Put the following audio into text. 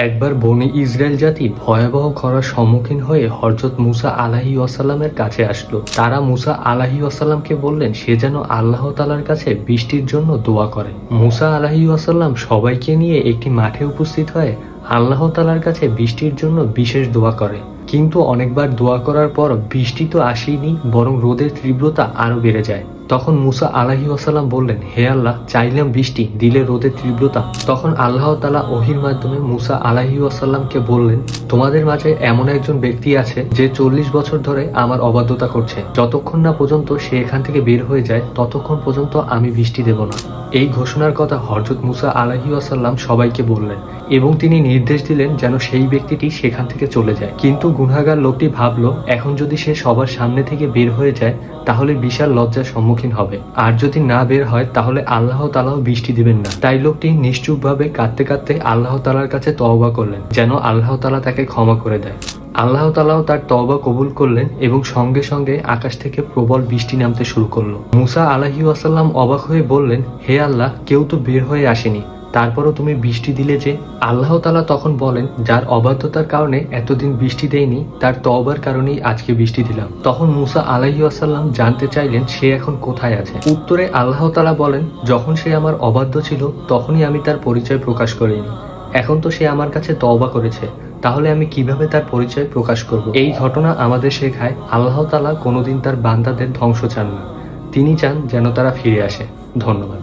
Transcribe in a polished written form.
একবার বনি ইসরায়েল জাতি ভয়াবহ খরার সম্মুখীন হয়ে হযরত মুসা আলাইহিস সালামের কাছে আসলো। তারা মুসা আলাইহিস সালামকে বললেন সে যেন আল্লাহ তাআলার কাছে বৃষ্টির জন্য দোয়া করে। মুসা আলাইহিস সালাম সবাইকে নিয়ে একটি মাঠে উপস্থিত হয়ে আল্লাহ তাআলার কাছে বৃষ্টির জন্য বিশেষ দোয়া করে। কিন্তু অনেকবার দোয়া করার পর বৃষ্টি তো আসেনি, বরং রোদের তীব্রতা আরো বেড়ে যায়। তখন মুসা আলাইহিস সালাম বললেন, হে আল্লাহ, চাইলাম বৃষ্টি, দিলে রোদের তীব্রতা। তখন আল্লাহ তাআলা ওহীর মাধ্যমে মুসা আলাইহিস সালামকে বললেন, তোমাদের মাঝে এমন একজন ব্যক্তি আছে যে 40 বছর ধরে আমার অবাধ্যতা করছে। যতক্ষণ না পর্যন্ত সে এখান থেকে বের হয়ে যায় ততক্ষণ পর্যন্ত আমি বৃষ্টি দেব না। এই ঘোষণার কথা হযরত মুসা আলাইহিস সালাম সবাইকে বললেন এবং তিনি নির্দেশ দিলেন যেন সেই ব্যক্তিটি সেখান থেকে চলে যায়। কিন্তু গুনাহগার লোকটি ভাবলো, এখন যদি সে সবার সামনে থেকে বের হয়ে যায় তাহলে বিশাল লজ্জার সম্মুখীন হবে, আর যদি না বের হয় তাহলে আল্লাহ তাআলাও বৃষ্টি দিবেন না। তাই লোকটি নিশ্চুপভাবে কাঁদতে কাঁদতে আল্লাহ তাআলার কাছে তওবা করলেন যেন আল্লাহ তাআলা তাকে ক্ষমা করে দেয়। আল্লাহ তাআলাও তার তওবা কবুল করলেন এবং সঙ্গে সঙ্গে আকাশ থেকে প্রবল বৃষ্টি নামতে শুরু করলো। মুসা আলাইহিস সালাম অবাক হয়ে বললেন, হে আল্লাহ, কেউ তো বের হয়ে আসেনি, তারপরও তুমি বৃষ্টি দিলে যে? আল্লাহ তাআলা তখন বলেন, যার অবাধ্যতার কারণে এতদিন বৃষ্টি দেয়নি তার তওবার কারণেই আজকে বৃষ্টি দিলাম। তখন মুসা আলাইহিস সালাম জানতে চাইলেন সে এখন কোথায় আছে। উত্তরে আল্লাহ তাআলা বলেন, যখন সে আমার অবাধ্য ছিল তখনই আমি তার পরিচয় প্রকাশ করিনি। এখন তো সে আমার কাছে তওবা করেছে, তাহলে আমি কিভাবে তার পরিচয় প্রকাশ করব? এই ঘটনা আমাদের শেখায় আল্লাহ তাআলা কোনোদিন তার বান্দাদের ধ্বংস চান না, তিনি চান যেন তারা ফিরে আসে। ধন্যবাদ।